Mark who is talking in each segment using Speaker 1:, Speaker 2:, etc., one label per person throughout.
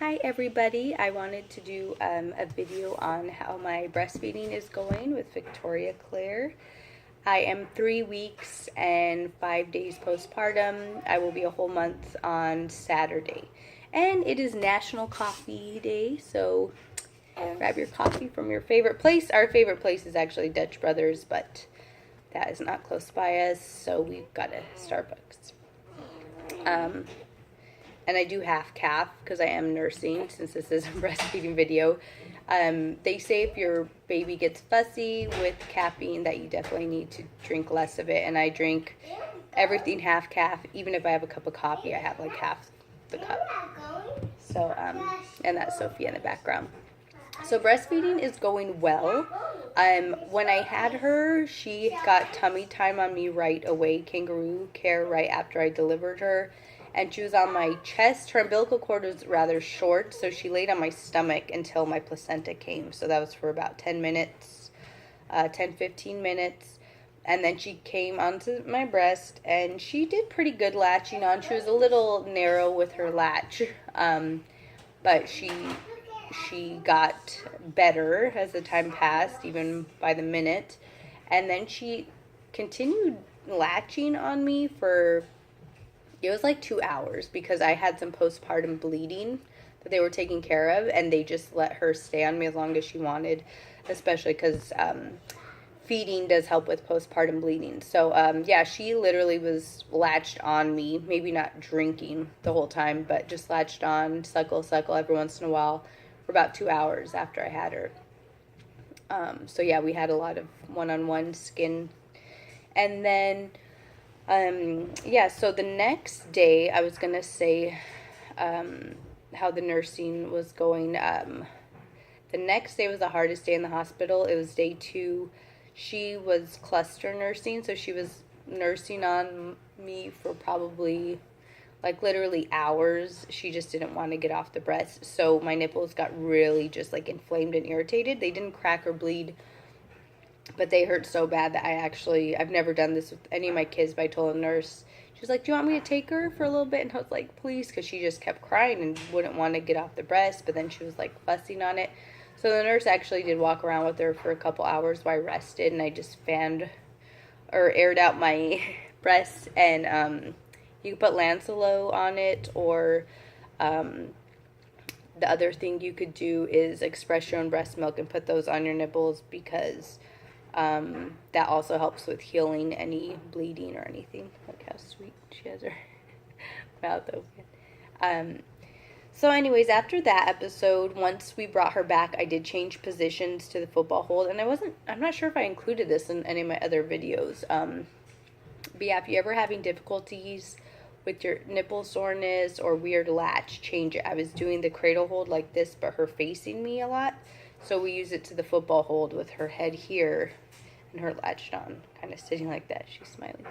Speaker 1: Hi everybody, I wanted to do a video on how my breastfeeding is going with Victoria Claire. I am 3 weeks and 5 days postpartum. I will be a whole month on Saturday. And it is National Coffee Day, so grab your coffee from your favorite place. Our favorite place is actually Dutch Brothers, but that is not close by us, so we've got a Starbucks. And I do half calf because I am nursing, since this is a breastfeeding video. They say if your baby gets fussy with caffeine that you definitely need to drink less of it, and I drink everything half calf. Even if I have a cup of coffee, I have like half the cup. So and that's Sophia in the background. So breastfeeding is going well. When I had her, she got tummy time on me right away, kangaroo care, right after I delivered her. And she was on my chest. Her umbilical cord was rather short, so she laid on my stomach until my placenta came. So that was for about 10 minutes, 15 minutes. And then she came onto my breast, and she did pretty good latching on. She was a little narrow with her latch, but she got better as the time passed, even by the minute. And then she continued latching on me for, it was like 2 hours, because I had some postpartum bleeding that they were taking care of, and they just let her stay on me as long as she wanted, especially because feeding does help with postpartum bleeding. So yeah, she literally was latched on me, maybe not drinking the whole time, but just latched on, suckle every once in a while, for about 2 hours after I had her. So yeah, we had a lot of one-on-one skin. And then yeah, so the next day, I was gonna say how the nursing was going. The next day was the hardest day in the hospital. It was day 2. She was cluster nursing, so she was nursing on me for probably, like, literally hours. She just didn't want to get off the breast, so my nipples got really just, like, inflamed and irritated. They didn't crack or bleed, but they hurt so bad that I've never done this with any of my kids, but I told a nurse, she was like, do you want me to take her for a little bit? And I was like, please, because she just kept crying and wouldn't want to get off the breast, but then she was like fussing on it. So the nurse actually did walk around with her for a couple hours while I rested, and I just fanned or aired out my breasts, and you could put Lancelo on it, or the other thing you could do is express your own breast milk and put those on your nipples, because that also helps with healing any bleeding or anything. Look how sweet she has her mouth open. So anyways, after that episode, once we brought her back, I did change positions to the football hold, and I'm not sure if I included this in any of my other videos. But yeah, if you're ever having difficulties with your nipple soreness or weird latch, change it. I was doing the cradle hold like this, but her facing me a lot. So we use it to the football hold with her head here and her latched on, kind of sitting like that. She's smiling.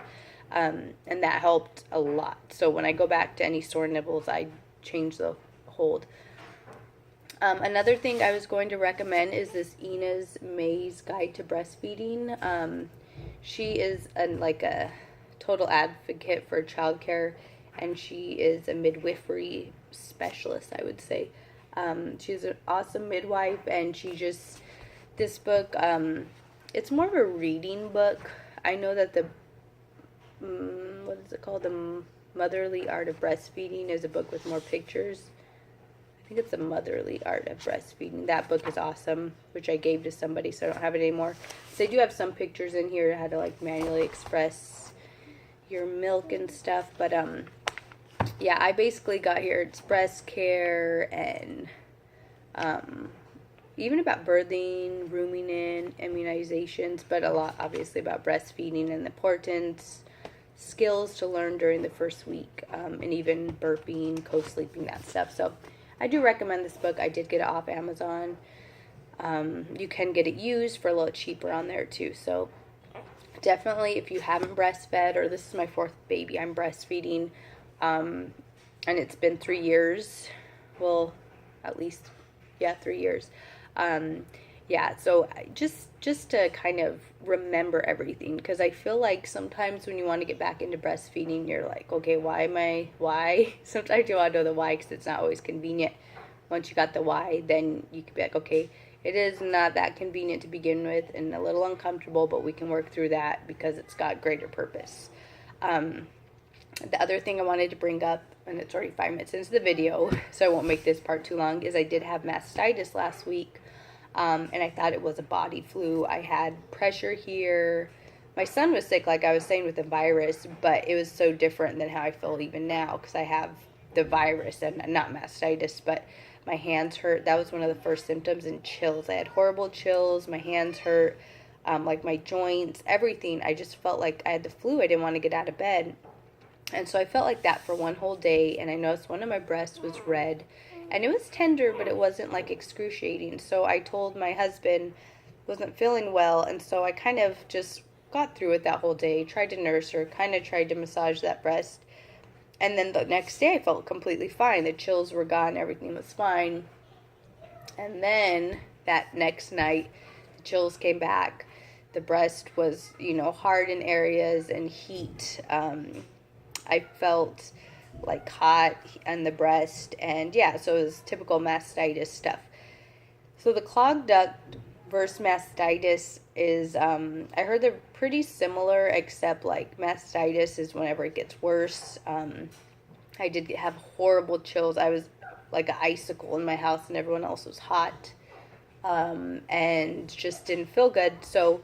Speaker 1: And that helped a lot. So when I go back to any sore nipples, I change the hold. Another thing I was going to recommend is this Ina's May's Guide to Breastfeeding. She is like a total advocate for childcare, and she is a midwifery specialist, I would say. She's an awesome midwife, and this book, it's more of a reading book. I know that the, what is it called? The Motherly Art of Breastfeeding is a book with more pictures. I think it's The Motherly Art of Breastfeeding. That book is awesome, which I gave to somebody, so I don't have it anymore. So they do have some pictures in here, how to like manually express your milk and stuff, but yeah, I basically got here, it's breast care and even about birthing, rooming in, immunizations, but a lot obviously about breastfeeding and the importance, skills to learn during the first week, and even burping, co-sleeping, that stuff. So I do recommend this book. I did get it off Amazon. You can get it used for a little cheaper on there too. So definitely, if you haven't breastfed, or this is my 4th baby I'm breastfeeding, and it's been 3 years, well, at least, yeah, 3 years. Yeah, so just to kind of remember everything, because I feel like sometimes when you want to get back into breastfeeding, you're like, okay, why? Sometimes you want to know the why, because it's not always convenient once you got the why, then you could be like, okay, it is not that convenient to begin with and a little uncomfortable, but we can work through that because it's got greater purpose. The other thing I wanted to bring up, and it's already 5 minutes into the video, so I won't make this part too long, is I did have mastitis last week, and I thought it was a body flu. I had pressure here. My son was sick, like I was saying, with the virus, but it was so different than how I feel even now because I have the virus and not mastitis, but my hands hurt. That was one of the first symptoms, and chills. I had horrible chills. My hands hurt, like my joints, everything. I just felt like I had the flu. I didn't want to get out of bed. And so I felt like that for one whole day, and I noticed one of my breasts was red, and it was tender, but it wasn't like excruciating. So I told my husband wasn't feeling well, and so I kind of just got through it that whole day, tried to nurse her, kind of tried to massage that breast, and then the next day I felt completely fine. The chills were gone, everything was fine. And then that next night, the chills came back. The breast was, hard in areas and heat. I felt like hot on the breast, and yeah, so it was typical mastitis stuff. So the clogged duct versus mastitis is, I heard they're pretty similar, except like mastitis is whenever it gets worse. I did have horrible chills. I was like an icicle in my house, and everyone else was hot, and just didn't feel good. So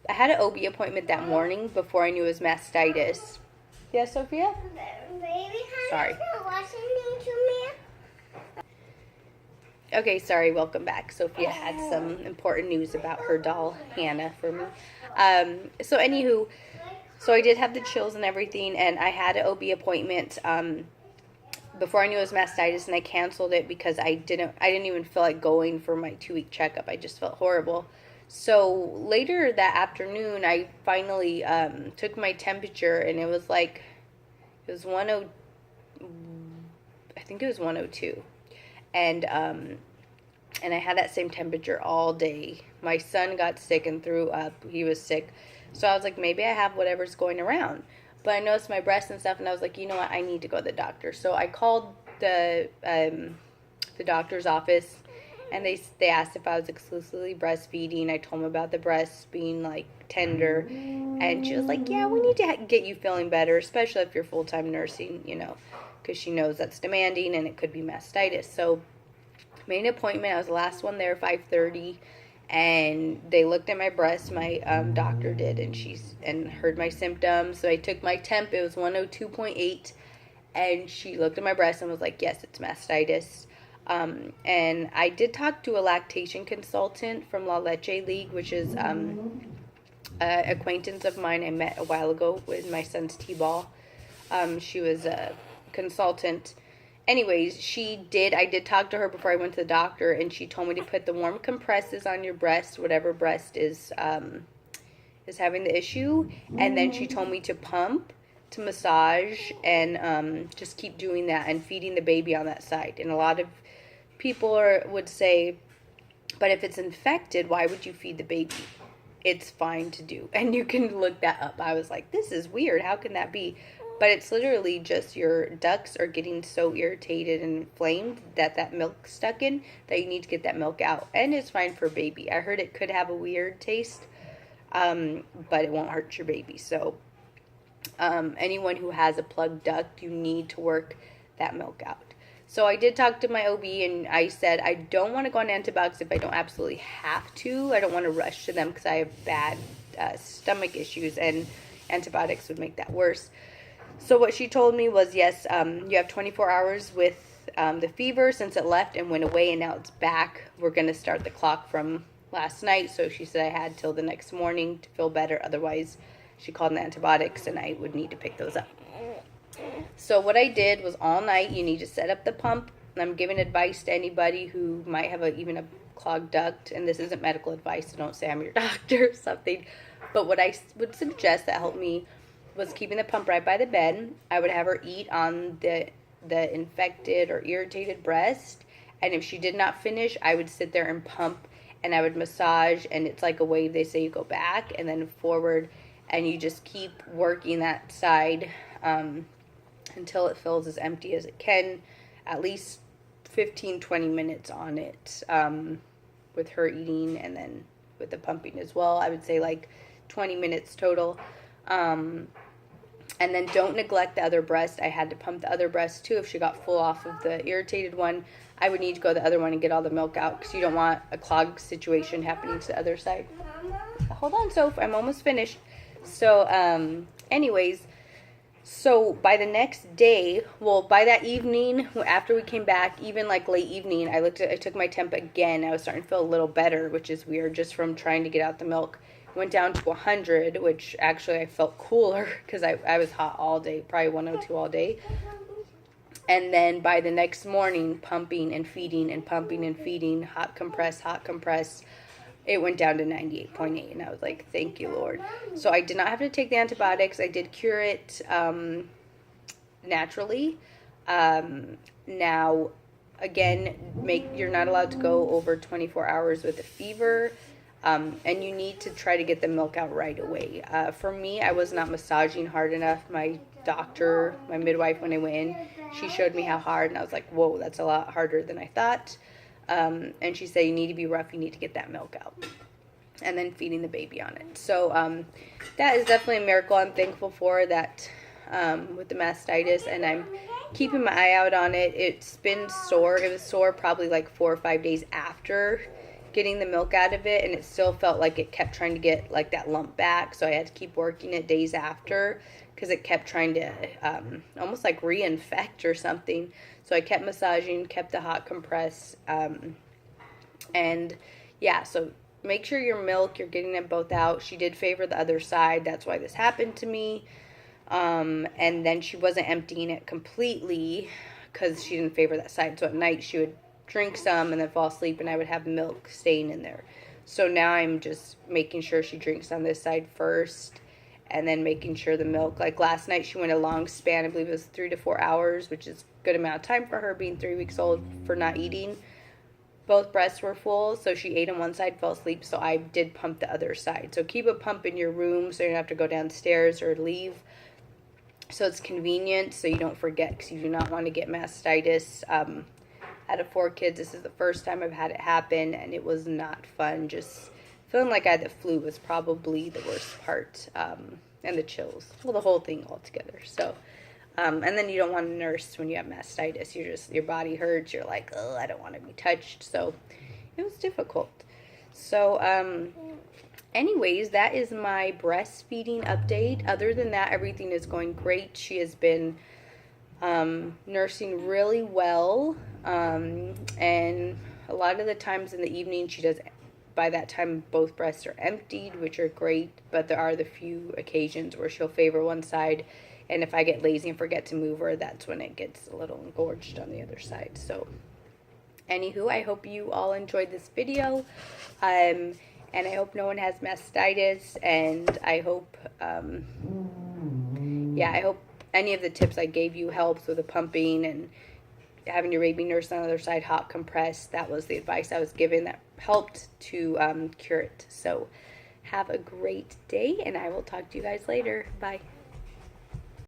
Speaker 1: I had an OB appointment that morning before I knew it was mastitis. Yeah, Sophia?
Speaker 2: Baby,
Speaker 1: sorry.
Speaker 2: Watching to me.
Speaker 1: Okay, sorry, welcome back. Sophia had some important news about her doll, Hannah, for me. So anywho, so I did have the chills and everything, and I had an OB appointment before I knew it was mastitis, and I canceled it because I didn't even feel like going for my 2-week checkup. I just felt horrible. So later that afternoon, I finally took my temperature, and it was 10, I think it was 102. And I had that same temperature all day. My son got sick and threw up. He was sick. So I was like, maybe I have whatever's going around. But I noticed my breast and stuff, and I was like, you know what, I need to go to the doctor. So I called the doctor's office, and they asked if I was exclusively breastfeeding. I told them about the breasts being like tender, and she was like, yeah, we need to get you feeling better, especially if you're full-time nursing, because she knows that's demanding and it could be mastitis. So made an appointment. I was the last one there, 5:30, and they looked at my breast. My doctor did, and heard my symptoms. So I took my temp. It was 102.8, and she looked at my breast and was like, yes, it's mastitis. And I did talk to a lactation consultant from La Leche League, which is an acquaintance of mine I met a while ago with my son's T-ball. She was a consultant. Anyways, I did talk to her before I went to the doctor, and she told me to put the warm compresses on your breast, whatever breast is having the issue, and then she told me to pump, to massage, and just keep doing that and feeding the baby on that side. And a lot of people would say, but if it's infected, why would you feed the baby? It's fine to do, and you can look that up. I was like, this is weird, how can that be? But it's literally just your ducts are getting so irritated and inflamed that milk stuck in, that you need to get that milk out. And it's fine for baby. I heard it could have a weird taste, but it won't hurt your baby. So anyone who has a plugged duct, you need to work that milk out. So I did talk to my OB, and I said I don't want to go on antibiotics if I don't absolutely have to. I don't want to rush to them because I have bad stomach issues, and antibiotics would make that worse. So what she told me was, yes, you have 24 hours with the fever since it left and went away, and now it's back. We're going to start the clock from last night. So she said I had till the next morning to feel better. Otherwise, she called in the antibiotics, and I would need to pick those up. So what I did was all night, you need to set up the pump. And I'm giving advice to anybody who might have even a clogged duct. And this isn't medical advice, so don't say I'm your doctor or something. But what I would suggest that helped me was keeping the pump right by the bed. I would have her eat on the infected or irritated breast, and if she did not finish, I would sit there and pump, and I would massage, and it's like a wave. They say you go back and then forward, and you just keep working that side until it feels as empty as it can, at least 15-20 minutes on it, with her eating and then with the pumping as well. I would say like 20 minutes total. And then don't neglect the other breast. I had to pump the other breast too. If she got full off of the irritated one, I would need to go to the other one and get all the milk out, because you don't want a clog situation happening to the other side. Hold on, Soph, I'm almost finished. So, anyways, so by the next day, well, by that evening, after we came back, even like late evening, I took my temp again. I was starting to feel a little better, which is weird, just from trying to get out the milk. Went down to 100, which actually I felt cooler because I was hot all day, probably 102 all day. And then by the next morning, pumping and feeding and pumping and feeding, hot compress, it went down to 98.8, and I was like, thank you, Lord. So I did not have to take the antibiotics. I did cure it naturally. Now, again, you're not allowed to go over 24 hours with a fever. And you need to try to get the milk out right away. For me, I was not massaging hard enough. My doctor, my midwife, when I went in, she showed me how hard, and I was like, whoa, that's a lot harder than I thought. And she said, you need to be rough, you need to get that milk out. And then feeding the baby on it. So that is definitely a miracle. I'm thankful for that with the mastitis, and I'm keeping my eye out on it. It's been sore. It was sore probably like 4 or 5 days after getting the milk out of it, and it still felt like it kept trying to get like that lump back, so I had to keep working it days after because it kept trying to almost like reinfect or something. So I kept massaging, kept the hot compress, and yeah, so make sure your milk, you're getting them both out. She did favor the other side, that's why this happened to me. And then she wasn't emptying it completely because she didn't favor that side, so at night she would drink some and then fall asleep, and I would have milk staying in there. So now I'm just making sure she drinks on this side first, and then making sure the milk, like last night she went a long span, I believe it was 3 to 4 hours, which is a good amount of time for her being 3 weeks old for not eating. Both breasts were full, so she ate on one side, fell asleep, so I did pump the other side. So keep a pump in your room so you don't have to go downstairs or leave, so it's convenient, so you don't forget, because you do not want to get mastitis. Out of 4 kids, this is the first time I've had it happen, and it was not fun. Just feeling like I had the flu was probably the worst part, and the chills. Well, the whole thing all together. So, and then you don't want to nurse when you have mastitis. Your body hurts. You're like, oh, I don't want to be touched. So it was difficult. So, anyways, that is my breastfeeding update. Other than that, everything is going great. She has been nursing really well, and a lot of the times in the evening she does, by that time both breasts are emptied, which are great, but there are the few occasions where she'll favor one side, and if I get lazy and forget to move her, that's when it gets a little engorged on the other side. So anywho, I hope you all enjoyed this video, and I hope no one has mastitis, and I hope I hope any of the tips I gave you helps with the pumping and having your baby nurse on the other side, hot compress. That was the advice I was given that helped to cure it. So have a great day, and I will talk to you guys later. Bye.